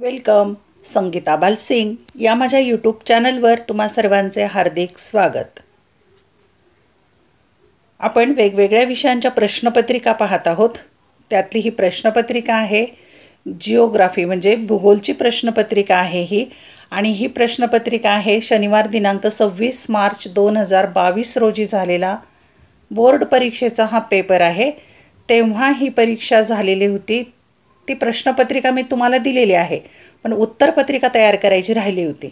Welcome. Sangeeta Balsing या माझ्या YouTube चॅनलवर तुम्हा सर्वांचे हार्दिक स्वागत. आपण वेगवेगळ्या विषयांच्या प्रश्नपत्रिका पाहत आहोत. त्यातली ही प्रश्नपत्रिका आहे जिओग्राफी म्हणजे भूगोलची प्रश्नपत्रिका आहे ही. आणि ही प्रश्नपत्रिका आहे शनिवार दिनांक 26 मार्च 2022 रोजी झालेला बोर्ड परीक्षेचा हा पेपर आहे. तेव्हा ही परीक्षा झालेली होती. ती प्रश्नपत्रिका मी तुम्हाला दिलेली आहे, पण उत्तरपत्रिका तयार करायची राहिली होती.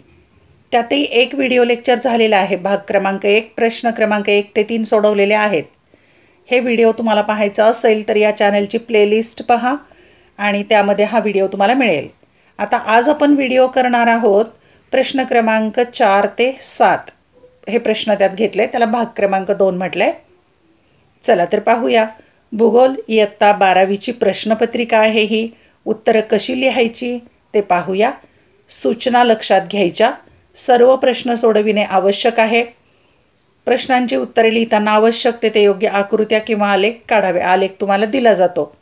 त्यातही एक व्हिडिओ लेक्चर झालेला आहे. भाग क्रमांक 1 प्रश्न क्रमांक 1 ते 3 सोडवलेले आहेत. हे व्हिडिओ तुम्हाला पाहायचा असेल तर या चॅनलची प्लेलिस्ट पहा आणि त्यामध्ये हा व्हिडिओ तुम्हाला मिळेल. आता आज आपण व्हिडिओ करणार आहोत प्रश्न क्रमांक 4 ते 7 हे प्रश्न त्यात घेतले. त्याला भाग क्रमांक 2 म्हटले. चला तर पाहूया. भूगोल इयत्ता 12वीची प्रश्नपत्रिका आहे ही. उत्तरं कशी लिहायची ते पाहूया. सूचना लक्षात घ्यायच्या. सर्व प्रश्न सोडविणे आवश्यक आहे. प्रश्नांची उत्तरे लिहिताना आवश्यक ते योग्य आकृत्या किंवा आलेख काढावे. आलेख तुम्हाला दिला जातो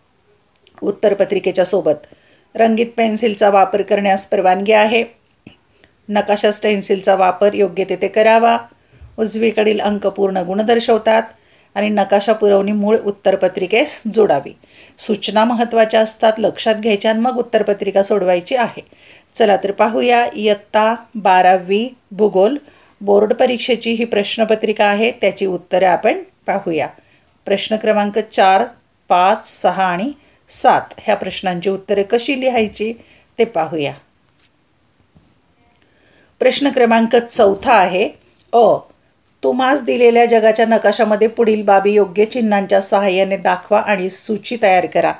उत्तरपत्रिकेच्या सोबत. रंगीत पेन्सिलचा वापर करण्यास परवानगी आहे. नकाशा स्टेन्सिलचा वापर योग्य ते करावा. उजवीकडील अंक पूर्ण गुण दर्शवतात आणि नकाशा पुरवणी मूळ उत्तरपत्रिकेस जोडावी. सूचना महत्त्वाच्या असतात, लक्षात घ्यायच्या आणि मग उत्तरपत्रिका सोडवायची आहे. चला तर पाहूया. इयत्ता 12वी भूगोल बोर्ड परीक्षेची ही प्रश्नपत्रिका आहे. त्याची उत्तरे आपण पाहूया. प्रश्न क्रमांक 4, 5, 6 आणि 7 ह्या प्रश्नांची उत्तरे कशी लिहायची ते पाहूया. प्रश्न क्रमांक 4 आहे. तुम्हास दिलेल्या जगाच्या नकाशामध्ये पुढील बाबी योग्य चिन्हांच्या सहाय्याने दाखवा आणि सूची तयार करा.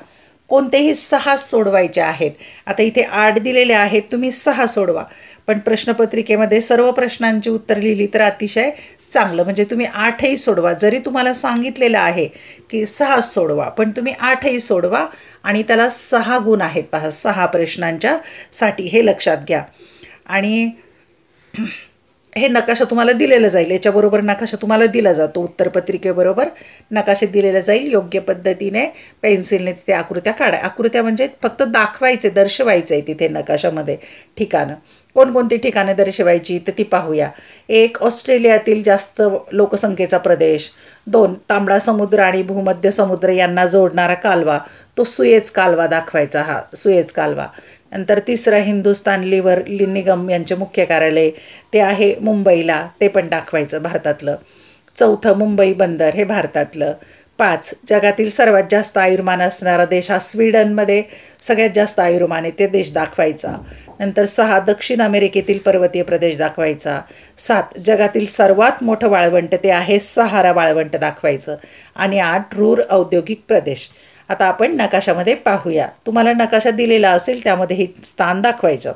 कोणतेही 6 सोडवायचे आहेत. आता इथे 8 दिलेले आहेत, तुम्ही 6 सोडवा. पण प्रश्नपत्रिकेमध्ये सर्व प्रश्नांची उत्तर लिहिली तर अतिशय चांगलं. म्हणजे तुम्ही 8ही सोडवा. जरी तुम्हाला सांगितलेलं आहे की 6 सोडवा, पण तुम्ही 8ही सोडवा आणि त्याला 6 गुण आहेत पहा 6 प्रश्नांच्या साठी. हे लक्षात घ्या. आणि हे नकाशा तुम्हाला दिलेलं जाईल. याच्याबरोबर नकाशा तुम्हाला दिला जातो. उत्तरपत्रिकेबरोबर नकाशे दिलेलं जाईल. योग्य पद्धतीने पेन्सिलने तिथे आकृत्या काढा. आकृत्या म्हणजे फक्त दाखवायचे, दर्शवायचं आहे तिथे नकाशामध्ये ठिकाणं. कोणकोणती ठिकाणं दर्शवायची तर ती पाहूया. 1 ऑस्ट्रेलियातील जास्त लोकसंख्येचा प्रदेश. 2 तांबडा समुद्र आणि भूमध्य समुद्र यांना जोडणारा कालवा, तो सुएझ कालवा दाखवायचा. हा सुएझ कालवा. नंतर 3 हिंदुस्तान लिव्हर निगम यांचे मुख्य कार्यालय ते आहे मुंबईला, ते पण दाखवायचं भारतातलं. 4 मुंबई बंदर हे भारतातलं. 5 जगातील सर्वात जास्त आयुर्मान असणारा देश हा स्वीडनमध्ये सगळ्यात जास्त आयुर्मान आहे ते देश दाखवायचा. नंतर 6 दक्षिण अमेरिकेतील पर्वतीय प्रदेश दाखवायचा. 7 जगातील सर्वात मोठं वाळवंट ते आहे सहारा वाळवंट दाखवायचं. आणि 8 रूर औद्योगिक प्रदेश. आता आपण नकाशामध्ये पाहूया. तुम्हाला नकाशा दिलेला असेल त्यामध्ये हे स्थान दाखवायचं.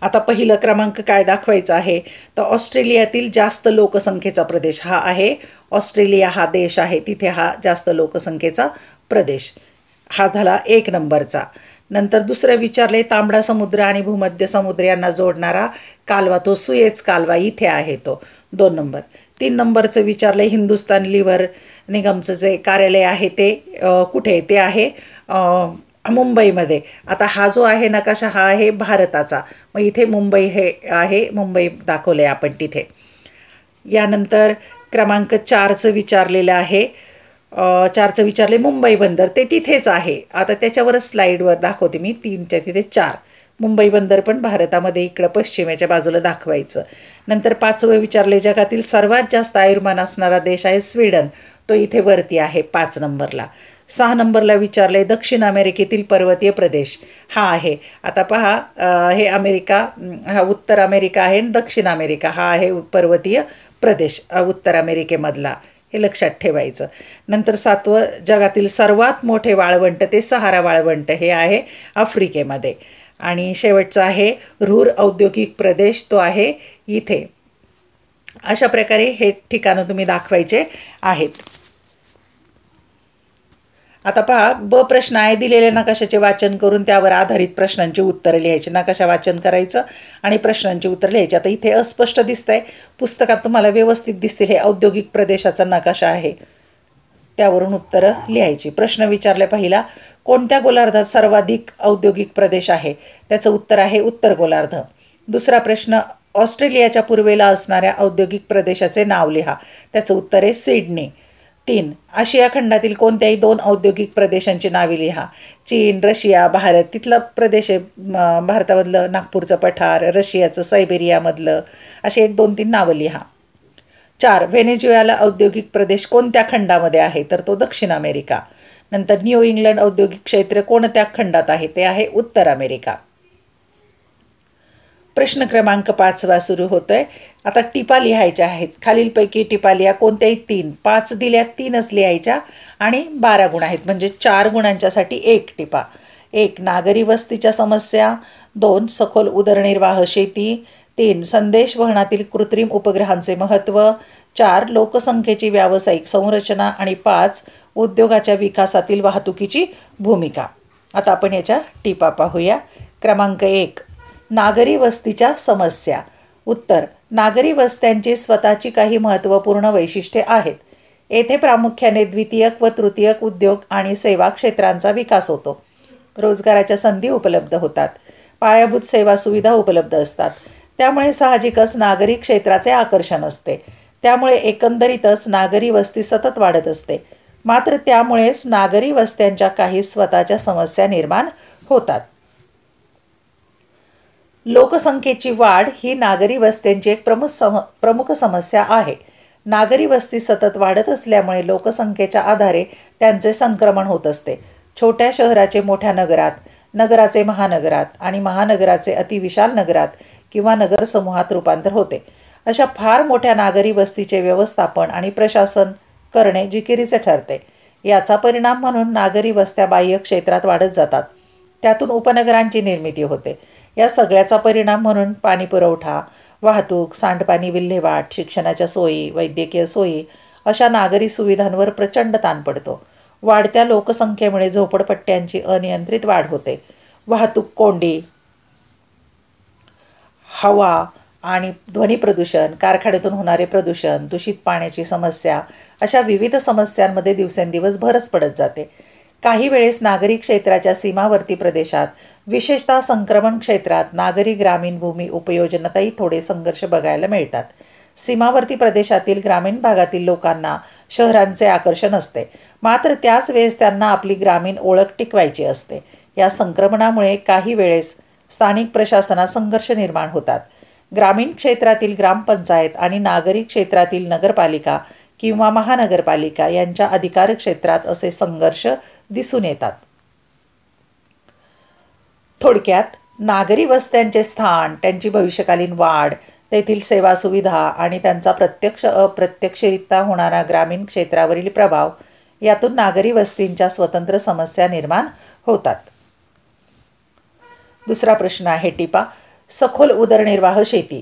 आता पहिलं क्रमांक काय दाखवायचं आहे तर ऑस्ट्रेलियातील जास्त लोकसंख्येचा प्रदेश हा आहे. ऑस्ट्रेलिया हा देश आहे, तिथे हा जास्त लोकसंख्येचा प्रदेश. हा झाला 1 नंबरचा. नंतर दुसरं विचारले तांबडा समुद्र आणि भूमध्य समुद्र यांना जोडणारा कालवा, तो सुएझ कालवा इथे आहे, तो 2 नंबर. 3 नंबरचं विचारलं हिंदुस्तान लिव्हर निगमचं जे कार्यालय आहे ते कुठे, ते आहे मुंबईमध्ये. आता हा जो आहे नकाशा हा आहे भारताचा, मग इथे मुंबई हे आहे, मुंबई दाखवले आपण तिथे. यानंतर क्रमांक 4चं विचारलेलं आहे. 4चं विचारले मुंबई बंदर, ते तिथेच आहे. आता त्याच्यावरच स्लाईडवर दाखवते मी. 3च्या तिथे 4 मुंबई बंदर पण भारतामध्ये इकडं पश्चिमेच्या बाजूला दाखवायचं. नंतर 5वं विचारले जगातील सर्वात जास्त आयुर्मान असणारा देश आहे स्वीडन, तो इथे वरती आहे 5 नंबरला. 6 नंबरला विचारले दक्षिण अमेरिकेतील पर्वतीय प्रदेश हा आहे. आता पहा हे अमेरिका, हा उत्तर अमेरिका आहे, दक्षिण अमेरिका हा आहे पर्वतीय प्रदेश उत्तर अमेरिकेमधला. हे लक्षात ठेवायचं. नंतर 7वं जगातील सर्वात मोठे वाळवंट ते सहारा वाळवंट हे आहे आफ्रिकेमध्ये. आणि शेवटचं आहे रूर औद्योगिक प्रदेश, तो आहे इथे. अशा प्रकारे हे ठिकाणं तुम्ही दाखवायचे आहेत. आता पहा ब प्रश्न आहे. दिलेल्या नकाशाचे वाचन करून त्यावर आधारित प्रश्नांची उत्तरं लिहायची. नकाशा वाचन करायचं आणि प्रश्नांची उत्तरं लिहायची. आता इथे अस्पष्ट दिसतंय, पुस्तकात तुम्हाला व्यवस्थित दिसतील. हे औद्योगिक प्रदेशाचा नकाशा आहे, त्यावरून उत्तरं लिहायची. प्रश्न विचारले पहिला कोणत्या गोलार्धात सर्वाधिक औद्योगिक प्रदेश आहे? त्याचं उत्तर आहे उत्तर गोलार्ध. दुसरा प्रश्न, ऑस्ट्रेलियाच्या पूर्वेला असणाऱ्या औद्योगिक प्रदेशाचे नाव लिहा. त्याचं उत्तर आहे सिडनी. 3. आशिया खंडातील कोणत्याही 2 औद्योगिक प्रदेशांची नावे लिहा. चीन, रशिया, भारत. तिथला प्रदेश आहे भारतामधलं नागपूरचं पठार, रशियाचं सायबेरियामधलं. असे 1-2-3 नावं लिहा. 4. व्हेनेझुएला औद्योगिक प्रदेश कोणत्या खंडामध्ये आहे? तर तो दक्षिण अमेरिका. नंतर न्यू इंग्लंड औद्योगिक क्षेत्र कोणत्या खंडात आहे? ते आहे उत्तर अमेरिका. प्रश्न क्रमांक 5 सुरू होतोय. आता टिपा लिहायच्या आहेत. खालीलपैकी टिपा लिहा. कोणत्याही 3. 5 दिल्या 3च लिहायच्या आणि 12 गुण आहेत म्हणजे 4 गुणांच्यासाठी 1 टिपा. 1. नागरी वस्तीच्या समस्या. 2. सखोल उदरनिर्वाह शेती. 3. संदेश वहनातील कृत्रिम उपग्रहांचे महत्त्व. 4. लोकसंख्येची व्यावसायिक संरचना. आणि 5. उद्योगाच्या विकासातील वाहतुकीची भूमिका. आता आपण याच्या टिपा पाहूया. क्रमांक 1. नागरी वस्तीच्या समस्या. उत्तर, नागरी वस्त्यांची स्वतःची काही महत्त्वपूर्ण वैशिष्ट्ये आहेत. येथे प्रामुख्याने द्वितीयक व तृतीयक उद्योग आणि सेवा क्षेत्रांचा विकास होतो. रोजगाराच्या संधी उपलब्ध होतात. पायाभूत सेवा सुविधा उपलब्ध असतात. त्यामुळे साहजिकच नागरी क्षेत्राचे आकर्षण असते. त्यामुळे एकंदरीतच नागरी वस्ती सतत वाढत असते. मात्र त्यामुळेच नागरी वस्त्यांच्या काही स्वतःच्या समस्या निर्माण होतात. लोकसंख्येची वाढ ही नागरी वस्त्यांची एक प्रमुख समस्या आहे. नागरी वस्ती सतत वाढत असल्यामुळे लोकसंख्येच्या आधारे त्यांचे संक्रमण होत असते. छोट्या शहराचे मोठ्या नगरात, नगराचे महानगरात आणि महानगराचे अतिविशाल नगरात किंवा नगरसमूहात रूपांतर होते. अशा फार मोठ्या नागरी वस्तीचे व्यवस्थापन आणि प्रशासन करणे जिकिरीचे ठरते. याचा परिणाम म्हणून नागरी वस्त्या बाह्य क्षेत्रात वाढत जातात. त्यातून उपनगरांची निर्मिती होते. या सगळ्याचा परिणाम म्हणून पाणी पुरवठा, वाहतूक, सांडपाणी विल्हेवाट, शिक्षणाच्या सोयी, वैद्यकीय सोयी अशा नागरी सुविधांवर प्रचंड ताण पडतो. वाढत्या लोकसंख्येमुळे झोपडपट्ट्यांची अनियंत्रित वाढ होते. वाहतूक कोंडी, हवा आणि ध्वनी प्रदूषण, कारखान्यातून होणारे प्रदूषण, दूषित पाण्याची समस्या अशा विविध समस्यांमध्ये दिवसेंदिवस भरच पडत जाते. काही वेळेस नागरी क्षेत्राच्या सीमावर्ती प्रदेशात, विशेषतः संक्रमण क्षेत्रात नागरी ग्रामीण भूमी उपयोजनातही थोडे संघर्ष बघायला मिळतात. सीमावर्ती प्रदेशातील ग्रामीण भागातील लोकांना शहरांचे आकर्षण असते. मात्र त्याच वेळेस त्यांना आपली ग्रामीण ओळख टिकवायची असते. या संक्रमणामुळे काही वेळेस स्थानिक प्रशासनात संघर्ष निर्माण होतात. ग्रामीण क्षेत्रातील ग्रामपंचायत आणि नागरी क्षेत्रातील नगरपालिका किंवा महानगरपालिका यांच्या अधिकार क्षेत्रात असे संघर्ष दिसून येतात. थोडक्यात, नागरी वस्त्यांचे स्थान, त्यांची भविष्यकालीन वाढ, तेथील सेवा सुविधा आणि त्यांचा प्रत्यक्ष अप्रत्यक्षरित्या होणारा ग्रामीण क्षेत्रावरील प्रभाव यातून नागरी वस्तींच्या स्वतंत्र समस्या निर्माण होतात. दुसरा प्रश्न आहे टिपा. सखोल उदरनिर्वाह शेती.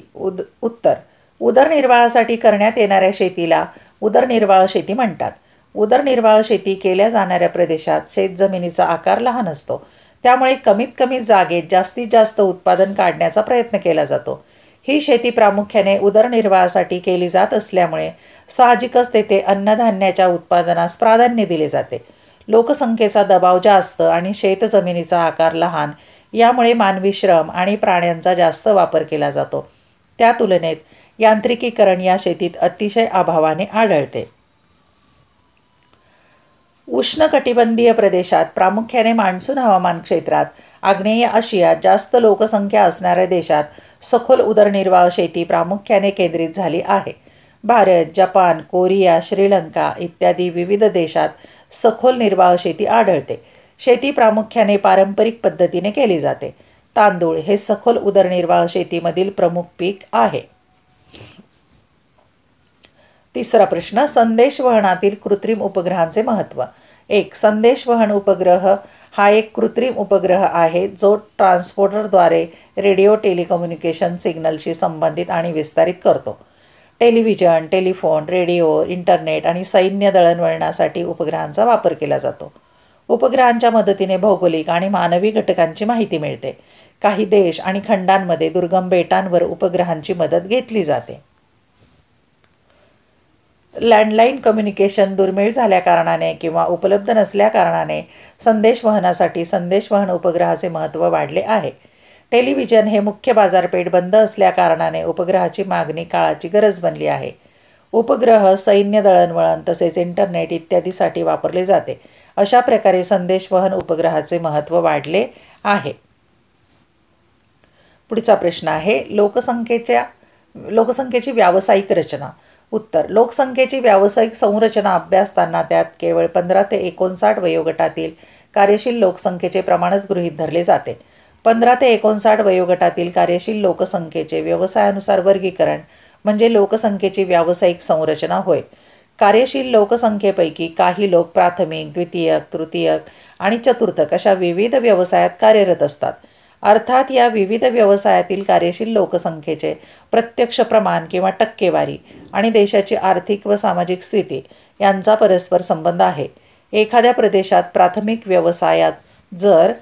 उत्तर, उदरनिर्वाहासाठी करण्यात येणाऱ्या शेतीला उदरनिर्वाह शेती म्हणतात. उदरनिर्वाह शेती केल्या जाणाऱ्या प्रदेशात शेतजमिनीचा आकार लहान असतो. त्यामुळे कमीत कमी जागेत जास्तीत जास्त उत्पादन काढण्याचा प्रयत्न केला जातो. ही शेती प्रामुख्याने उदरनिर्वाहासाठी केली जात असल्यामुळे साहजिकच तेथे अन्नधान्याच्या उत्पादनास प्राधान्य दिले जाते. लोकसंख्येचा दबाव जास्त आणि शेतजमिनीचा आकार लहान यामुळे मानवी श्रम आणि प्राण्यांचा जास्त वापर केला जातो. त्या तुलनेत यांत्रिकीकरण या शेतीत अतिशय अभावाने आढळते. उष्णकटिबंधीय प्रदेशात, प्रामुख्याने मान्सून हवामान क्षेत्रात, आग्नेय आशियात जास्त लोकसंख्या असणाऱ्या देशात सखोल उदरनिर्वाह शेती प्रामुख्याने केंद्रित झाली आहे. भारत, जपान, कोरिया, श्रीलंका इत्यादी विविध देशात सखोल निर्वाह शेती आढळते. शेती प्रामुख्याने पारंपरिक पद्धतीने केली जाते. तांदूळ हे सखोल उदरनिर्वाह शेतीमधील प्रमुख पीक आहे. तिसरा प्रश्न. संदेशवहनातील कृत्रिम उपग्रहांचे महत्त्व. 1. संदेशवहन उपग्रह हा एक कृत्रिम उपग्रह आहे जो ट्रान्सपोर्टरद्वारे रेडिओ टेलिकम्युनिकेशन सिग्नलशी संबंधित आणि विस्तारित करतो. टेलिव्हिजन, टेलिफोन, रेडिओ, इंटरनेट आणि सैन्य दळणवळणासाठी उपग्रहांचा वापर केला जातो. उपग्रहांच्या मदतीने भौगोलिक आणि मानवी घटकांची माहिती मिळते. काही देश आणि खंडांमध्ये दुर्गम बेटांवर उपग्रहांची मदत घेतली जाते. लँडलाईन कम्युनिकेशन दुर्मिळ झाल्याकारणाने किंवा उपलब्ध नसल्याकारणाने संदेशवहनासाठी संदेशवहन उपग्रहाचे महत्त्व वाढले आहे. टेलिव्हिजन हे मुख्य बाजारपेठ बंद असल्याकारणाने उपग्रहाची मागणी काळाची गरज बनली आहे. उपग्रह सैन्य दळणवळण तसेच इंटरनेट इत्यादीसाठी वापरले जाते. अशा प्रकारे संदेशवहन उपग्रहाचे महत्त्व वाढले आहे. पुढचा प्रश्न आहे लोकसंख्येची व्यावसायिक रचना. उत्तर: लोकसंख्येची व्यावसायिक संरचना अभ्यासताना त्यात केवळ 15 ते 59 वयोगटातील कार्यशील लोकसंख्येचे प्रमाणच गृहीत धरले जाते. 15 ते 59 वयोगटातील कार्यशील लोकसंख्येचे व्यवसायानुसार वर्गीकरण म्हणजे लोकसंख्येची व्यावसायिक संरचना होय. कार्यशील लोकसंख्येपैकी काही लोक प्राथमिक, द्वितीयक, तृतीयक आणि चतुर्थक अशा विविध व्यवसायात कार्यरत असतात. अर्थात या विविध व्यवसायातील कार्यशील लोकसंख्येचे प्रत्यक्ष प्रमाण किंवा टक्केवारी आणि देशाची आर्थिक व सामाजिक स्थिती यांचा परस्पर संबंध आहे. एखाद्या प्रदेशात प्राथमिक व्यवसायात जर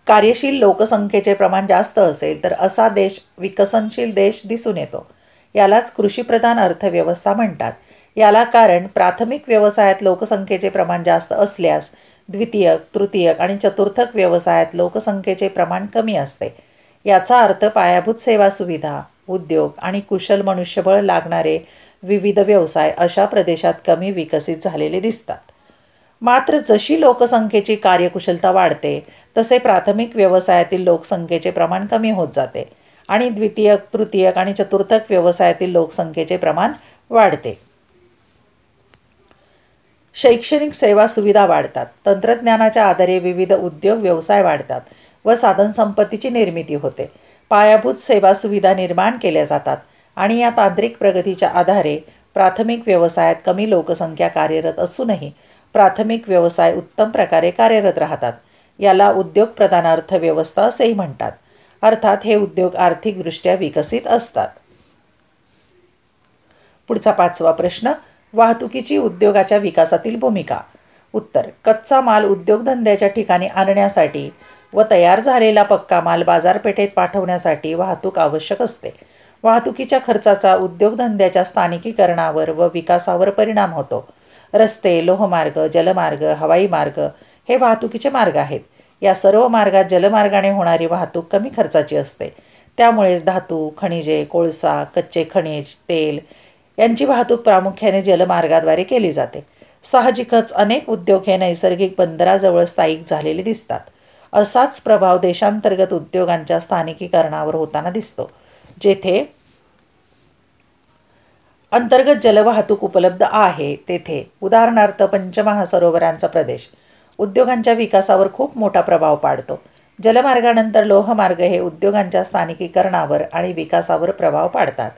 कार्यशील लोकसंख्येचे प्रमाण जास्त असेल तर असा देश विकसनशील देश दिसून येतो. यालाच कृषीप्रधान अर्थव्यवस्था म्हणतात. याला कारण प्राथमिक व्यवसायात लोकसंख्येचे प्रमाण जास्त असल्यास द्वितीयक, तृतीयक आणि चतुर्थक व्यवसायात लोकसंख्येचे प्रमाण कमी असते. याचा अर्थ पायाभूत सेवा सुविधा, उद्योग आणि कुशल मनुष्यबळ लागणारे विविध व्यवसाय अशा प्रदेशात कमी विकसित झालेले दिसतात. मात्र जशी लोकसंख्येची कार्यकुशलता वाढते तसे प्राथमिक व्यवसायातील लोकसंख्येचे प्रमाण कमी होत जाते आणि द्वितीयक, तृतीयक आणि चतुर्थक व्यवसायातील लोकसंख्येचे प्रमाण वाढते. शैक्षणिक सेवा सुविधा वाढतात. तंत्रज्ञानाच्या आधारे विविध उद्योग व्यवसाय वाढतात व साधनसंपत्तीची निर्मिती होते. पायाभूत सेवा सुविधा निर्माण केल्या जातात आणि या तांत्रिक प्रगतीच्या आधारे प्राथमिक व्यवसायात कमी लोकसंख्या कार्यरत असूनही प्राथमिक व्यवसाय उत्तम प्रकारे कार्यरत राहतात. याला उद्योगप्रधान अर्थव्यवस्था असेही म्हणतात. अर्थात हे उद्योग आर्थिकदृष्ट्या विकसित असतात. पुढचा 5वा प्रश्न: वाहतुकीची उद्योगाच्या विकासातील भूमिका. उत्तर: कच्चा माल उद्योगधंद्याच्या ठिकाणी आणण्यासाठी व तयार झालेला पक्का माल बाजारपेठेत पाठवण्यासाठी वाहतूक आवश्यक असते. वाहतुकीच्या खर्चाचा उद्योगधंद्याच्या स्थानिकीकरणावर व विकासावर परिणाम होतो. रस्ते, लोहमार्ग, जलमार्ग, हवाई मार्ग हे वाहतुकीचे मार्ग आहेत. या सर्व मार्गात जलमार्गाने होणारी वाहतूक कमी खर्चाची असते. त्यामुळेच धातू, खनिजे, कोळसा, कच्चे खनिज, तेल यांची वाहतूक प्रामुख्याने जलमार्गाद्वारे केली जाते. साहजिकच अनेक उद्योग हे नैसर्गिक बंदराजवळ स्थायिक झालेले दिसतात. असाच प्रभाव देशांतर्गत उद्योगांच्या स्थानिकीकरणावर होताना दिसतो. जेथे अंतर्गत जलवाहतूक उपलब्ध आहे तेथे, उदाहरणार्थ पंचमहासरोवरांचा प्रदेश, उद्योगांच्या विकासावर खूप मोठा प्रभाव पाडतो. जलमार्गानंतर लोहमार्ग हे उद्योगांच्या स्थानिकीकरणावर आणि विकासावर प्रभाव पाडतात.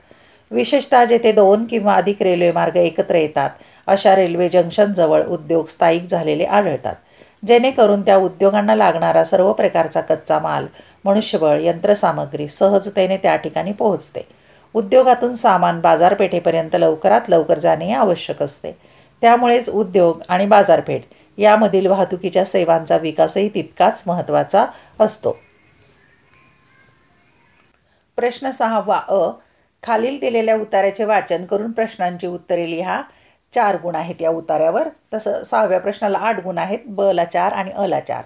विशेषतः जेथे 2 किंवा अधिक रेल्वे मार्ग एकत्र येतात अशा रेल्वे जंक्शनजवळ उद्योग स्थायिक झालेले आढळतात, जेणेकरून त्या उद्योगांना लागणारा सर्व प्रकारचा कच्चा माल, मनुष्यबळ, यंत्रसामग्री सहजतेने त्या ठिकाणी पोहोचते. उद्योगातून सामान बाजारपेठेपर्यंत लवकरात लवकर जाणे आवश्यक असते. त्यामुळेच उद्योग आणि बाजारपेठ यामधील वाहतुकीच्या सेवांचा विकासही तितकाच महत्त्वाचा असतो. प्रश्न 6वा अ. खालील दिलेल्या उतार्याचे वाचन करून प्रश्नांची उत्तरे लिहा. 4 गुण आहेत या उतार्यावर. तसं 6व्या प्रश्नाला 8 गुण आहेत. ब ला 4 आणि अ ला 4.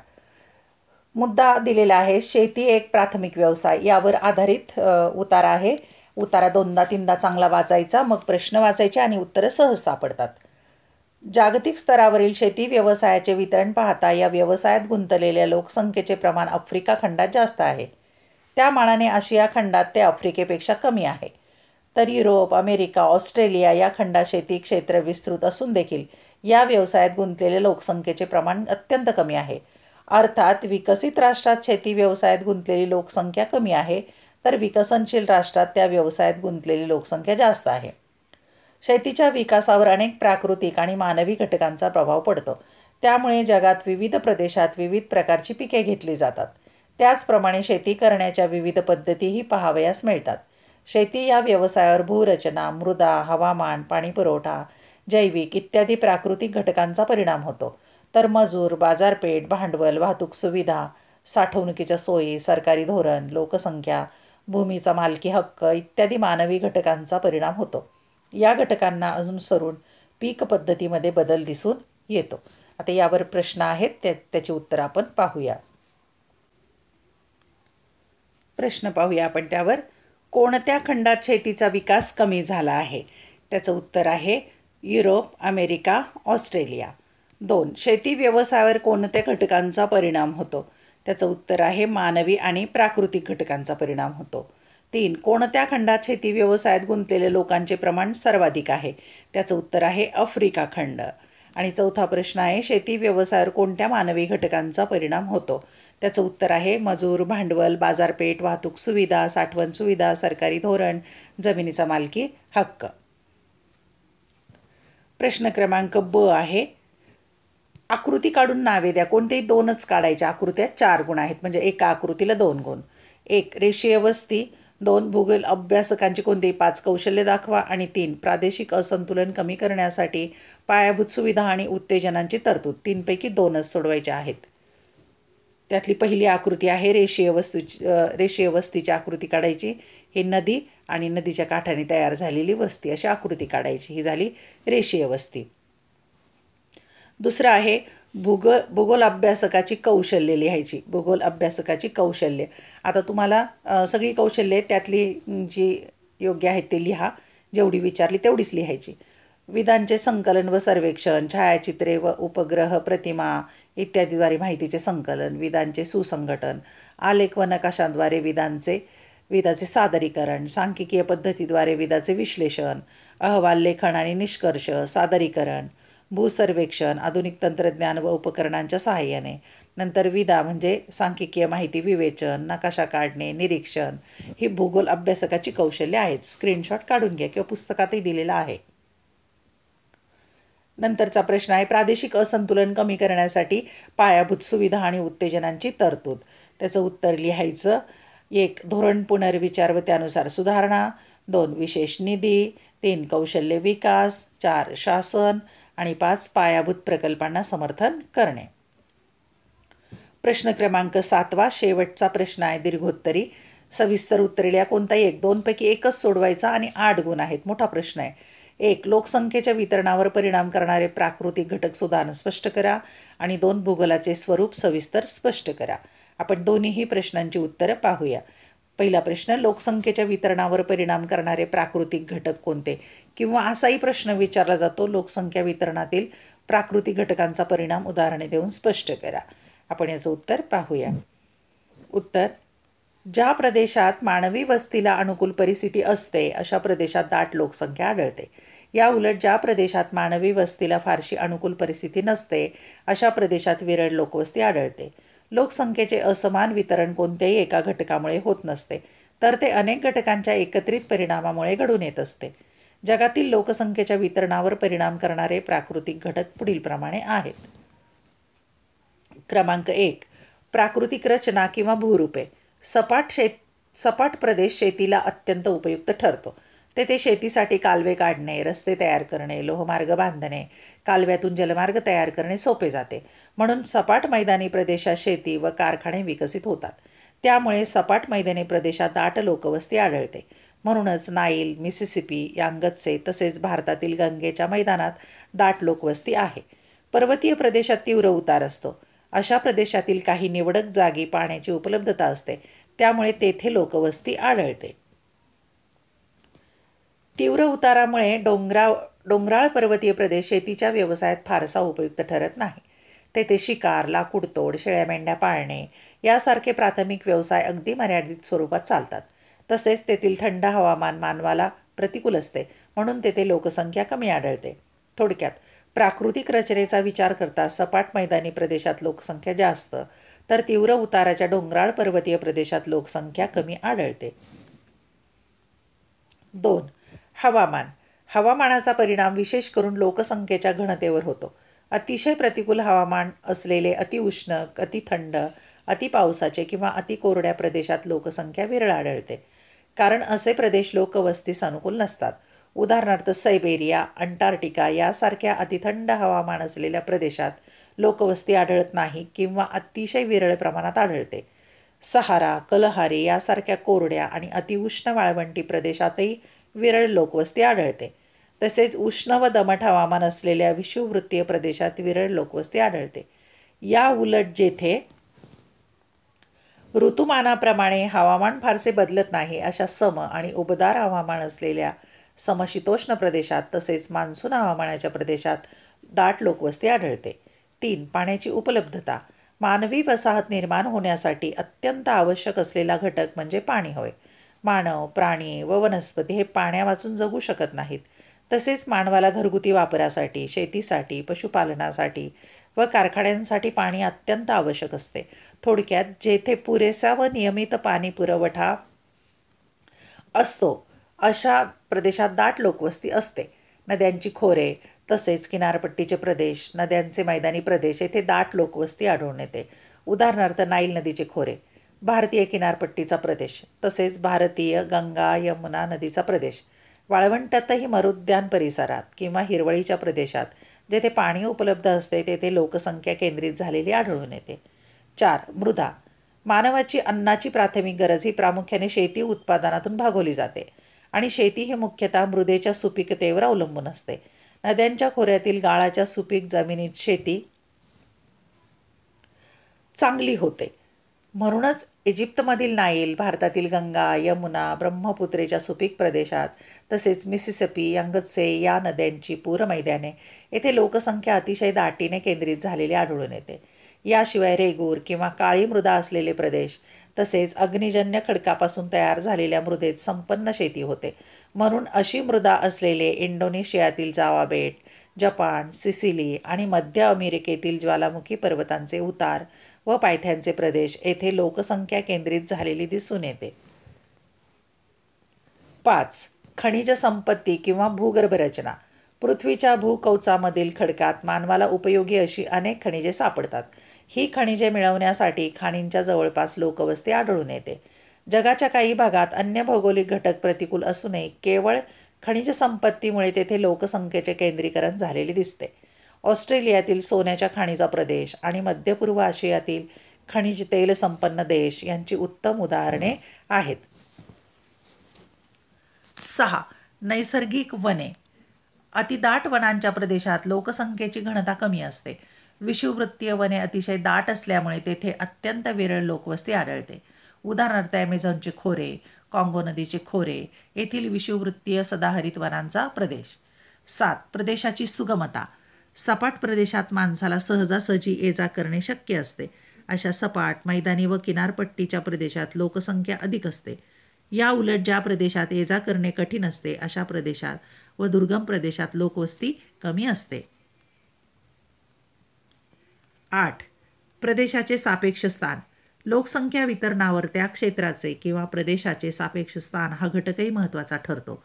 मुद्दा दिलेला आहे शेती एक प्राथमिक व्यवसाय, यावर आधारित उतारा आहे. उतारा 2दा-3दा चांगला वाचायचा, मग प्रश्न वाचायचे आणि उत्तरं सहज सापडतात. जागतिक स्तरावरील शेती व्यवसायाचे वितरण पाहता या व्यवसायात गुंतलेल्या लोकसंख्येचे प्रमाण आफ्रिका खंडात जास्त आहे. त्या मानाने आशिया खंडात ते आफ्रिकेपेक्षा कमी आहे. तर युरोप, अमेरिका, ऑस्ट्रेलिया या खंडात शेती क्षेत्र विस्तृत असून देखील या व्यवसायात गुंतलेल्या लोकसंख्येचे प्रमाण अत्यंत कमी आहे. अर्थात विकसित राष्ट्रात शेती व्यवसायात गुंतलेली लोकसंख्या कमी आहे, तर विकसनशील राष्ट्रात त्या व्यवसायात गुंतलेली लोकसंख्या जास्त आहे. शेतीच्या विकासावर अनेक प्राकृतिक आणि मानवी घटकांचा प्रभाव पडतो. त्यामुळे जगात विविध प्रदेशात विविध प्रकारची पिके घेतली जातात. त्याचप्रमाणे शेती करण्याच्या विविध पद्धतीही पाहावयास मिळतात. शेती या व्यवसायावर भूरचना, मृदा, हवामान, पाणीपुरवठा, जैविक इत्यादी प्राकृतिक घटकांचा परिणाम होतो. तर मजूर, बाजारपेठ, भांडवल, वाहतूक सुविधा, साठवणुकीच्या सोयी, सरकारी धोरण, लोकसंख्या, भूमीचा मालकी हक्क इत्यादी मानवी घटकांचा परिणाम होतो. या घटकांना अनुसरून पीक पद्धतीमध्ये बदल दिसून येतो. आता यावर प्रश्न आहेत, त्याची उत्तर आपण पाहूया. प्रश्न पाहूया आपण त्यावर. कोणत्या खंडात शेतीचा विकास कमी झाला आहे? त्याचं उत्तर आहे युरोप, अमेरिका, ऑस्ट्रेलिया. 2. शेती व्यवसायावर कोणत्या घटकांचा परिणाम होतो? त्याचं उत्तर आहे मानवी आणि प्राकृतिक घटकांचा परिणाम होतो. 3. कोणत्या खंडात शेती व्यवसायात गुंतलेल्या लोकांचे प्रमाण सर्वाधिक आहे? त्याचं उत्तर आहे आफ्रिका खंड. आणि 4था प्रश्न आहे शेती व्यवसायावर कोणत्या मानवी घटकांचा परिणाम होतो? त्याचं उत्तर आहे मजूर, भांडवल, बाजारपेठ, वाहतूक सुविधा, साठवण सुविधा, सरकारी धोरण, जमिनीचा मालकी हक्क. प्रश्न क्रमांक ब आहे आकृती काढून नावे द्या. कोणतेही 2च काढायच्या. आकृत्यात 4 गुण आहेत, म्हणजे एका आकृतीला 2 गुण. 1. रेषीय वस्ती. 2. भूगोल अभ्यासकांची कोणतेही 5 कौशल्य दाखवा. आणि 3. प्रादेशिक असंतुलन कमी करण्यासाठी पायाभूत सुविधा आणि उत्तेजनांची तरतूद. 3 पैकी 2च सोडवायचे आहेत. त्यातली पहिली आकृती आहे रेषीय वस्तीची आकृती काढायची. ही नदी आणि नदीच्या काठाने तयार झालेली वस्ती अशी आकृती काढायची. ही झाली रेषीय वस्ती. दुसरं आहे भूगोल अभ्यासकाची कौशल्य लिहायची. भूगोल अभ्यासकाची कौशल्य. आता तुम्हाला सगळी कौशल्ये त्यातली जी योग्य आहेत ते लिहा. जेवढी विचारली तेवढीच लिहायची. विधांचे संकलन व सर्वेक्षण, छायाचित्रे व उपग्रह, प्रतिमा इत्यादीद्वारे माहितीचे संकलन, विधांचे सुसंघटन, आलेख व नकाशांद्वारे विधाचे सादरीकरण, सांख्यिकीय पद्धतीद्वारे विधाचे विश्लेषण, अहवाल लेखन आणि निष्कर्ष, सादरीकरण, भूसर्वेक्षण, आधुनिक तंत्रज्ञान व उपकरणांच्या सहाय्याने. नंतर विधा म्हणजे सांख्यिकीय माहिती विवेचन, नकाशा काढणे, निरीक्षण. ही भूगोल अभ्यासकाची कौशल्य आहेत. स्क्रीनशॉट काढून घ्या किंवा पुस्तकातही दिलेला आहे. नंतरचा प्रश्न आहे प्रादेशिक असंतुलन कमी करण्यासाठी पायाभूत सुविधा आणि उत्तेजनांची तरतूद. त्याचं उत्तर लिहायचं. 1. धोरण पुनर्विचार व त्यानुसार सुधारणा. 2. विशेष निधी. 3. कौशल्य विकास. 4. शासन. आणि 5. पायाभूत प्रकल्पांना समर्थन करणे. प्रश्न क्रमांक 7 शेवटचा प्रश्न आहे दीर्घोत्तरी. सविस्तर उत्तरे कोणताही 1. 2 पैकी एकच सोडवायचा आणि 8 गुण आहेत. मोठा प्रश्न आहे. 1. लोकसंख्येच्या वितरणावर परिणाम करणारे प्राकृतिक घटक सुधारणा स्पष्ट करा. आणि 2. भूगोलाचे स्वरूप सविस्तर स्पष्ट करा. आपण दोन्हीही प्रश्नांची उत्तरं पाहूया. पहिला प्रश्न लोकसंख्येच्या वितरणावर परिणाम करणारे प्राकृतिक घटक कोणते? किंवा असाही प्रश्न विचारला जातो लोकसंख्या वितरणातील प्राकृतिक घटकांचा परिणाम उदाहरणे देऊन स्पष्ट करा. आपण याचं उत्तर पाहूया. उत्तर ज्या प्रदेशात मानवी वस्तीला अनुकूल परिस्थिती असते अशा प्रदेशात दाट लोकसंख्या आढळते. या उलट ज्या प्रदेशात मानवी वस्तीला फारशी अनुकूल परिस्थिती नसते अशा प्रदेशात विरळ लोकवस्ती आढळते. लोकसंख्येचे असमान वितरण कोणत्याही एका घटकामुळे होत नसते, तर ते अनेक घटकांच्या एकत्रित परिणामामुळे घडून येत असते. जगातील लोकसंख्येच्या वितरणावर परिणाम करणारे प्राकृतिक घटक पुढीलप्रमाणे आहेत. क्रमांक 1. प्राकृतिक रचना किंवा भूरूपे. सपाट प्रदेश शेतीला अत्यंत उपयुक्त ठरतो. तेथे शेतीसाठी कालवे काढणे, रस्ते तयार करणे, लोहमार्ग बांधणे, कालव्यातून जलमार्ग तयार करणे सोपे जाते. म्हणून सपाट मैदानी प्रदेशात शेती व कारखाने विकसित होतात. त्यामुळे सपाट मैदानी प्रदेशात दाट लोकवस्ती आढळते. म्हणूनच नाईल, मिसिसिपी, यांगत्से तसेच भारतातील गंगेच्या मैदानात दाट लोकवस्ती आहे. पर्वतीय प्रदेशात तीव्र उतार असतो. अशा प्रदेशातील काही निवडक जागी पाण्याची उपलब्धता असते. त्यामुळे तेथे लोकवस्ती आढळते. तीव्र उतारामुळे डोंगराळ पर्वतीय प्रदेश शेतीच्या व्यवसायात फारसा उपयुक्त ठरत नाही. तेथे शिकार, लाकूडतोड, शेळ्या मेंढ्या पाळणे यासारखे प्राथमिक व्यवसाय अगदी मर्यादित स्वरूपात चालतात. तसेच तेथील थंड हवामान मानवाला प्रतिकूल असते, म्हणून तेथे लोकसंख्या कमी आढळते. थोडक्यात प्राकृतिक रचनेचा विचार करता सपाट मैदानी प्रदेशात लोकसंख्या जास्त, तर तीव्र उताराच्या डोंगराळ पर्वतीय प्रदेशात लोकसंख्या कमी आढळते. 2. हवामान. हवामानाचा परिणाम विशेष करून लोकसंख्येच्या घनतेवर होतो. अतिशय प्रतिकूल हवामान असलेले अतिउष्ण, अतिथंड, अतिपावसाचे किंवा अतिकोरड्या प्रदेशात लोकसंख्या विरळ आढळते. कारण असे प्रदेश लोकवस्तीस अनुकूल नसतात. उदाहरणार्थ सायबेरिया, अंटार्क्टिका यासारख्या अतिथंड हवामान असलेल्या प्रदेशात लोकवस्ती आढळत नाही किंवा अतिशय विरळ प्रमाणात आढळते. सहारा, कलहारी यासारख्या कोरड्या आणि अतिउष्ण वाळवंटी प्रदेशातही विरळ लोकवस्ती आढळते. तसेच उष्ण व दमट हवामान असलेल्या विषुववृत्तीय प्रदेशात विरळ लोकवस्ती आढळते. या उलट जेथे ऋतुमानाप्रमाणे हवामान फारसे बदलत नाही अशा सम आणि उबदार हवामान असलेल्या समशीतोष्ण प्रदेशात तसेच मान्सून हवामानाच्या प्रदेशात दाट लोकवस्ती आढळते. 3. पाण्याची उपलब्धता. मानवी वसाहत निर्माण होण्यासाठी अत्यंत आवश्यक असलेला घटक म्हणजे पाणी होय. मानव, प्राणी व वनस्पती हे पाण्यावाचून जगू शकत नाहीत. तसेच मानवाला घरगुती वापरासाठी, शेतीसाठी, पशुपालनासाठी व कारखान्यांसाठी पाणी अत्यंत आवश्यक असते. थोडक्यात जेथे पुरेसा व नियमित पाणी पुरवठा असतो अशा प्रदेशात दाट लोकवस्ती असते. नद्यांची खोरे तसेच किनारपट्टीचे प्रदेश, नद्यांचे मैदानी प्रदेश येथे दाट लोकवस्ती आढळून येते. उदाहरणार्थ नाईल नदीचे खोरे, भारतीय किनारपट्टीचा प्रदेश तसेच भारतीय गंगा यमुना नदीचा प्रदेश. वाळवंटातही मरुद्यान परिसरात किंवा हिरवळीच्या प्रदेशात जेथे पाणी उपलब्ध असते तेथे लोकसंख्या केंद्रित झालेली आढळून येते. 4. मृदा. मानवाची अन्नाची प्राथमिक गरज ही प्रामुख्याने शेती उत्पादनातून भागवली जाते आणि शेती ही मुख्यतः मृदेच्या सुपीकतेवर अवलंबून असते. नद्यांच्या खोऱ्यातील गाळाच्या सुपीक जमिनीत शेती चांगली होते. म्हणूनच इजिप्तमधील नाईल, भारतातील गंगा, यमुना, ब्रह्मपुत्रेच्या सुपीक प्रदेशात तसेच मिसिसिपी, यंगत्से या नद्यांची पूर मैदाने येथे लोकसंख्या अतिशय दाटीने केंद्रित झालेली आढळून येते. याशिवाय रेगूर किंवा काळी मृदा असलेले प्रदेश तसेच अग्निजन्य खडकापासून तयार झालेल्या मृदेत संपन्न शेती होते. म्हणून अशी मृदा असलेले इंडोनेशियातील जावा बेट, जपान, सिसिली आणि मध्य अमेरिकेतील ज्वालामुखी पर्वतांचे उतार व पायथ्यांचे प्रदेश येथे लोकसंख्या केंद्रित झालेली दिसून येते. 5. खनिज संपत्ती किंवा भूगर्भ रचना. पृथ्वीच्या भूकवचामधील खडकात मानवाला उपयोगी अशी अनेक खनिजे सापडतात. ही खनिजे मिळवण्यासाठी खाणींच्या जवळपास लोकवस्ती आढळून येते. जगाच्या काही भागात अन्य भौगोलिक घटक प्रतिकूल असूनही केवळ खनिज संपत्तीमुळे तेथे लोकसंख्येचे केंद्रीकरण झालेले दिसते. ऑस्ट्रेलियातील सोन्याच्या खाणीचा प्रदेश आणि मध्य पूर्व आशियातील खनिज तेल संपन्न देश यांची उत्तम उदाहरणे आहेत. 6. नैसर्गिक वने. अतिदाट वनांच्या प्रदेशात लोकसंख्येची घनता कमी असते. विषुववृत्तीय वने अतिशय दाट असल्यामुळे तेथे अत्यंत विरळ लोकवस्ती आढळते. उदाहरणार्थ ॲमेझॉनचे खोरे, काँगो नदीचे खोरे येथील विषुववृत्तीय सदाहरित वनांचा प्रदेश. 7. प्रदेशाची सुगमता. सपाट प्रदेशात माणसाला सहजासहजी ये जा करणे शक्य असते. अशा सपाट, मैदानी व किनारपट्टीच्या प्रदेशात लोकसंख्या अधिक असते. या उलट ज्या प्रदेशात ये जा करणे कठीण असते अशा प्रदेशात व दुर्गम प्रदेशात लोकवस्ती कमी असते. 8. प्रदेशाचे सापेक्ष स्थान. लोकसंख्या वितरणावर त्या क्षेत्राचे किंवा प्रदेशाचे सापेक्ष स्थान हा घटकही महत्त्वाचा ठरतो.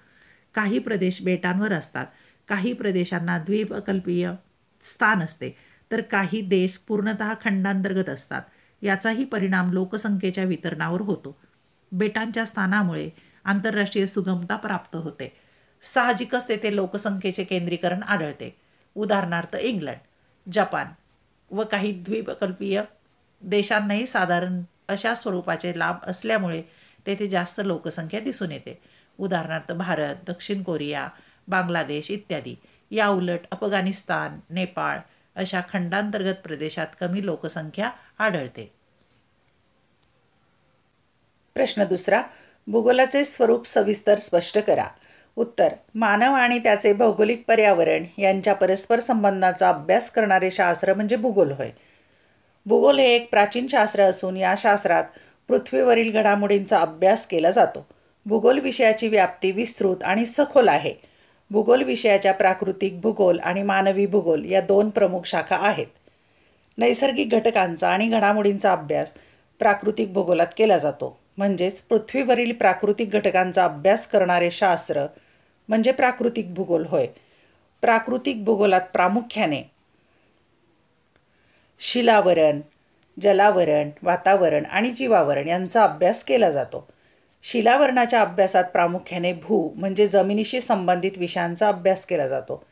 काही प्रदेश बेटांवर असतात, काही प्रदेशांना द्वीपकल्पीय स्थान असते, तर काही देश पूर्णतः खंडांतर्गत असतात. याचाही परिणाम लोकसंख्येच्या वितरणावर होतो. बेटांच्या स्थानामुळे आंतरराष्ट्रीय सुगमता प्राप्त होते. साहजिकच तेथे लोकसंख्येचे केंद्रीकरण आढळते. उदाहरणार्थ इंग्लंड, जपान व काही द्वीपकल्पीय देशांनाही साधारण अशा स्वरूपाचे लाभ असल्यामुळे तेथे जास्त लोकसंख्या दिसून येते. उदाहरणार्थ भारत, दक्षिण कोरिया, बांगलादेश इत्यादी. या उलट अफगाणिस्तान, नेपाळ अशा खंडांतर्गत प्रदेशात कमी लोकसंख्या आढळते. प्रश्न 2. भूगोलाचे स्वरूप सविस्तर स्पष्ट करा. उत्तर. मानव आणि त्याचे भौगोलिक पर्यावरण यांच्या परस्पर संबंधाचा अभ्यास करणारे शास्त्र म्हणजे भूगोल होय. भूगोल हे एक प्राचीन शास्त्र असून या शास्त्रात पृथ्वीवरील घडामोडींचा अभ्यास केला जातो. भूगोल विषयाची व्याप्ती विस्तृत आणि सखोल आहे. भूगोल विषयाच्या प्राकृतिक भूगोल आणि मानवी भूगोल या 2 प्रमुख शाखा आहेत. नैसर्गिक घटकांचा आणि घडामोडींचा अभ्यास प्राकृतिक भूगोलात केला जातो. म्हणजेच पृथ्वीवरील प्राकृतिक घटकांचा अभ्यास करणारे शास्त्र म्हणजे प्राकृतिक भूगोल होय. प्राकृतिक भूगोलात प्रामुख्याने शिलावरण, जलावरण, वातावरण आणि जीवावरण यांचा अभ्यास केला जातो. शिलावरणाच्या अभ्यासात प्रामुख्याने भू म्हणजे जमिनीशी संबंधित विषयांचा अभ्यास केला जातो.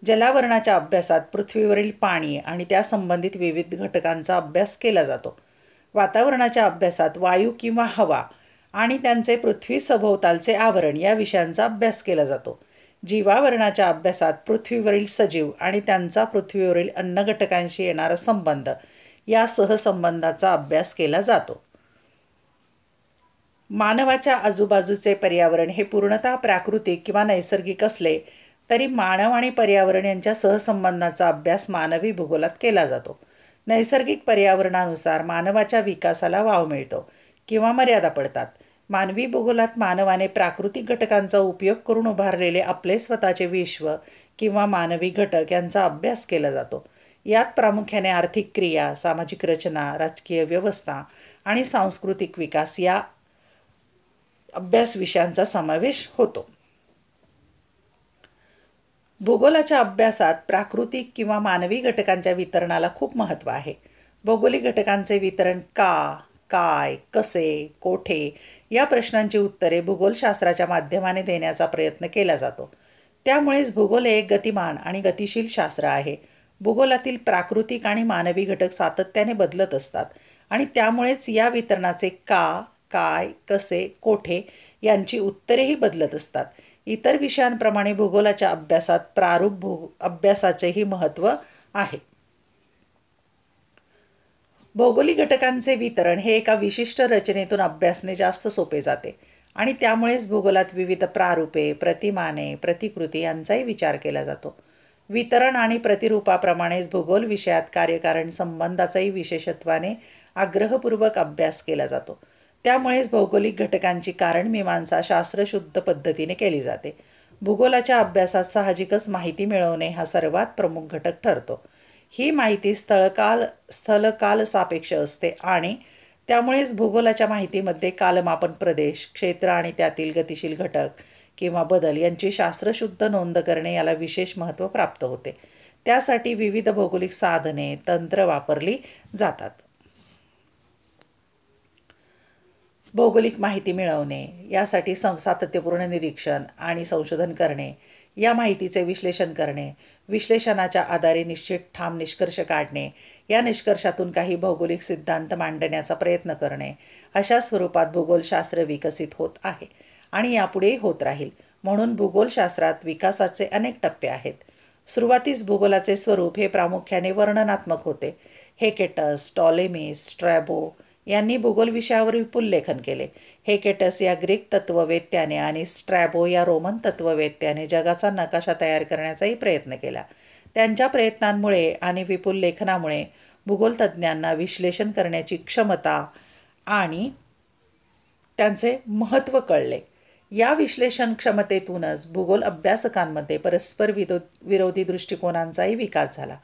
जलावरणाच्या अभ्यासात पृथ्वीवरील पाणी आणि त्या संबंधित विविध घटकांचा अभ्यास केला जातो. वातावरणाच्या अभ्यासात वायू किंवा हवा आणि त्यांचे पृथ्वी सभोवतालचे आवरण या विषयांचा अभ्यास केला जातो. जीवावरणाच्या अभ्यासात पृथ्वीवरील सजीव आणि त्यांचा पृथ्वीवरील अन्नघटकांशी येणारा संबंध या सहसंबंधाचा अभ्यास केला जातो. मानवाच्या आजूबाजूचे पर्यावरण हे पूर्णतः प्राकृतिक किंवा नैसर्गिक असले तरी मानव आणि पर्यावरण यांच्या सहसंबंधाचा अभ्यास मानवी भूगोलात केला जातो. नैसर्गिक पर्यावरणानुसार मानवाच्या विकासाला वाव मिळतो किंवा मर्यादा पडतात. मानवी भूगोलात मानवाने प्राकृतिक घटकांचा उपयोग करून उभारलेले आपले स्वतःचे विश्व किंवा मानवी घटक यांचा अभ्यास केला जातो. यात प्रामुख्याने आर्थिक क्रिया, सामाजिक रचना, राजकीय व्यवस्था आणि सांस्कृतिक विकास या अभ्यास विषयांचा समावेश होतो. भूगोलाच्या अभ्यासात प्राकृतिक किंवा मानवी घटकांच्या वितरणाला खूप महत्त्व आहे. भौगोलिक घटकांचे वितरण का, काय, कसे, कोठे या प्रश्नांची उत्तरे भूगोलशास्त्राच्या माध्यमाने देण्याचा प्रयत्न केला जातो. त्यामुळेच भूगोल हे एक गतिमान आणि गतिशील शास्त्र आहे. भूगोलातील प्राकृतिक आणि मानवी घटक सातत्याने बदलत असतात आणि त्यामुळेच या वितरणाचे का, काय, कसे, कोठे यांची उत्तरेही बदलत असतात. इतर विषयांप्रमाणे भूगोलाच्या अभ्यासात प्रारूप अभ्यासाचेही महत्त्व आहे. भौगोलिक घटकांचे वितरण हे एका विशिष्ट रचनेतून अभ्यासणे जास्त सोपे जाते आणि त्यामुळेच भूगोलात विविध प्रारूपे, प्रतिमाने, प्रतिकृती यांचाही विचार केला जातो. वितरण आणि प्रतिरूपाप्रमाणेच भूगोल विषयात कार्यकारण संबंधाचाही विशेषत्वाने आग्रहपूर्वक अभ्यास केला जातो. त्यामुळेच भौगोलिक घटकांची कारणमीमांसा शास्त्रशुद्ध पद्धतीने केली जाते. भूगोलाच्या अभ्यासात साहजिकच माहिती मिळवणे हा सर्वात प्रमुख घटक ठरतो. ही माहिती स्थलकाल सापेक्ष असते आणि त्यामुळेच भूगोलाच्या माहितीमध्ये कालमापन प्रदेश, क्षेत्र आणि त्यातील गतिशील घटक किंवा बदल यांची शास्त्रशुद्ध नोंद करणे याला विशेष महत्त्व प्राप्त होते. त्यासाठी विविध भौगोलिक साधने, तंत्र वापरली जातात. भौगोलिक माहिती मिळवणे यासाठी सातत्यपूर्ण निरीक्षण आणि संशोधन करणे, या माहितीचे विश्लेषण करणे, विश्लेषणाच्या आधारे निश्चित ठाम निष्कर्ष काढणे, या निष्कर्षातून काही भौगोलिक सिद्धांत मांडण्याचा प्रयत्न करणे, अशा स्वरूपात भूगोलशास्त्र विकसित होत आहे आणि यापुढेही होत राहील. म्हणून भूगोलशास्त्रात विकासाचे अनेक टप्पे आहेत. सुरुवातीस भूगोलाचे स्वरूप हे प्रामुख्याने वर्णनात्मक होते. हेकेटस, टॉलेमीस, स्ट्रॅबो यांनी भूगोल विषयावर विपुल लेखन केले. हेकेटस या ग्रीक तत्त्ववेत्याने आणि स्ट्रॅबो या रोमन तत्त्ववेत्याने जगाचा नकाशा तयार करण्याचाही प्रयत्न केला. त्यांच्या प्रयत्नांमुळे आणि विपुल लेखनामुळे भूगोलतज्ज्ञांना विश्लेषण करण्याची क्षमता आणि त्यांचे महत्त्व कळले. या विश्लेषण क्षमतेतूनच भूगोल अभ्यासकांमध्ये परस्पर विरोधी दृष्टिकोनांचाही विकास झाला.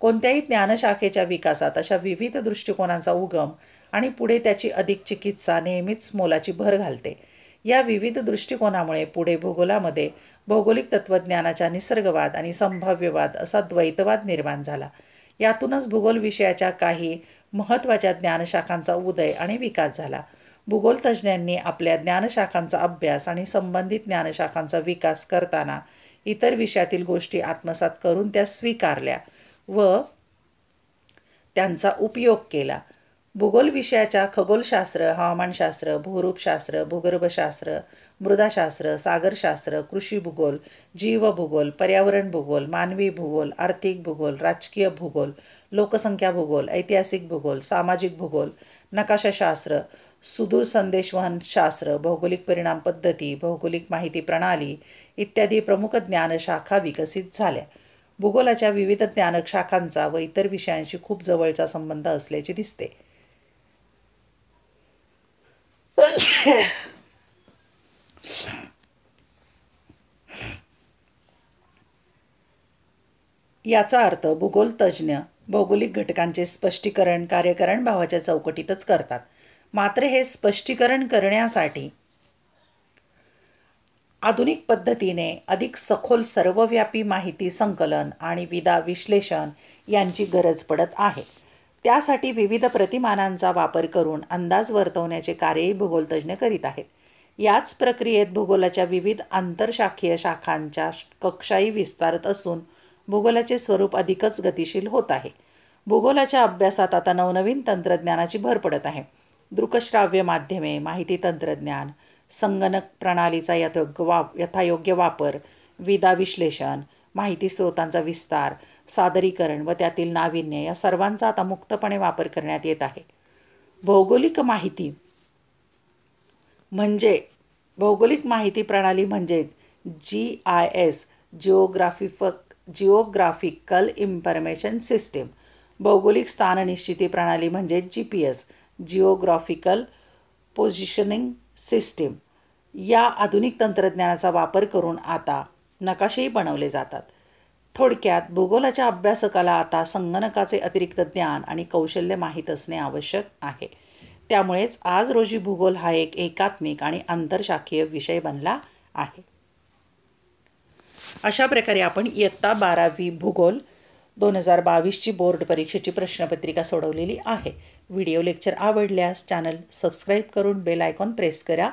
कोणत्याही ज्ञानशाखेच्या विकासात अशा विविध दृष्टिकोनांचा उगम आणि पुढे त्याची अधिक चिकित्सा नेहमीच मोलाची भर घालते. या विविध दृष्टिकोनामुळे पुढे भूगोलामध्ये भौगोलिक तत्त्वज्ञानाच्या निसर्गवाद आणि संभाव्यवाद असा द्वैतवाद निर्माण झाला. यातूनच भूगोल विषयाच्या काही महत्त्वाच्या ज्ञानशाखांचा उदय आणि विकास झाला. भूगोलतज्ज्ञांनी आपल्या ज्ञानशाखांचा अभ्यास आणि संबंधित ज्ञानशाखांचा विकास करताना इतर विषयातील गोष्टी आत्मसात करून त्या स्वीकारल्या व त्यांचा उपयोग केला. भूगोल विषयाच्या खगोलशास्त्र, हवामानशास्त्र, भूरूपशास्त्र, भूगर्भशास्त्र, मृदाशास्त्र, सागरशास्त्र, कृषी भूगोल, जीवभूगोल, पर्यावरण भूगोल, मानवी भूगोल, आर्थिक भूगोल, राजकीय भूगोल, लोकसंख्या भूगोल, ऐतिहासिक भूगोल, सामाजिक भूगोल, नकाशाशास्त्र, सुदूर संदेशवहन शास्त्र, भौगोलिक परिणाम पद्धती, भौगोलिक माहिती प्रणाली इत्यादी प्रमुख ज्ञानशाखा विकसित झाल्या. भूगोलाच्या विविध ज्ञानशाखांचा व इतर विषयांशी खूप जवळचा संबंध असल्याचे दिसते. याचा अर्थ भूगोलतज्ज्ञ भौगोलिक घटकांचे स्पष्टीकरण कार्यकारण भावाच्या चौकटीतच करतात. मात्र हे स्पष्टीकरण करण्यासाठी आधुनिक पद्धतीने अधिक सखोल सर्वव्यापी माहिती संकलन आणि विश्लेषण यांची गरज पडत आहे. त्यासाठी विविध प्रतिमानांचा वापर करून अंदाज वर्तवण्याचे कार्यही भूगोलतज्ज्ञ करीत आहेत. याच प्रक्रियेत भूगोलाच्या विविध आंतरशाखीय शाखांच्या कक्षाही विस्तारत असून भूगोलाचे स्वरूप अधिकच गतिशील होत आहे. भूगोलाच्या अभ्यासात आता नवनवीन तंत्रज्ञानाची भर पडत आहे. दृकश्राव्य माध्यमे, माहिती तंत्रज्ञान, संगणक प्रणालीचा यथायोग्य वापर, विदा विश्लेषण, माहिती स्रोतांचा विस्तार, सादरीकरण व त्यातील नाविन्य या सर्वांचा आता मुक्तपणे वापर करण्यात येत आहे. भौगोलिक माहिती प्रणाली म्हणजे GIS, जिओग्राफिकल इन्फॉर्मेशन सिस्टीम. भौगोलिक स्थाननिश्चिती प्रणाली म्हणजे GPS, जिओग्राफिकल पोझिशनिंग सिस्टीम. या आधुनिक तंत्रज्ञानाचा वापर करून आता नकाशेही बनवले जातात. थोडक्यात भूगोलाच्या अभ्यासकाला आता संगणकाचे अतिरिक्त ज्ञान आणि कौशल्य माहीत असणे आवश्यक आहे. त्यामुळेच आज रोजी भूगोल हा एक एकात्मिक आणि आंतरशाखीय विषय बनला आहे. अशा प्रकारे आपण इयत्ता 12वी भूगोल 2022ची बोर्ड परीक्षेची प्रश्नपत्रिका सोडवलेली आहे. व्हिडिओ लेक्चर आवडल्यास चॅनल सबस्क्राईब करून बेल आयकॉन प्रेस करा,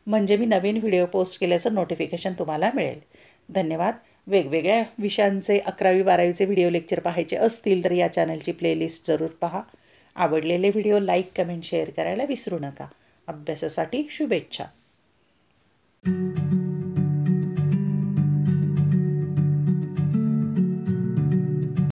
म्हणजे मी नवीन व्हिडिओ पोस्ट केल्याचं नोटिफिकेशन तुम्हाला मिळेल. धन्यवाद. वेगवेगळ्या विषयांचे 11वी-12वीचे व्हिडिओ लेक्चर पाहायचे असतील तर या चॅनलची प्लेलिस्ट जरूर पहा. आवडलेले व्हिडिओ लाईक, कमेंट, शेअर करायला विसरू नका. अभ्यासासाठी शुभेच्छा.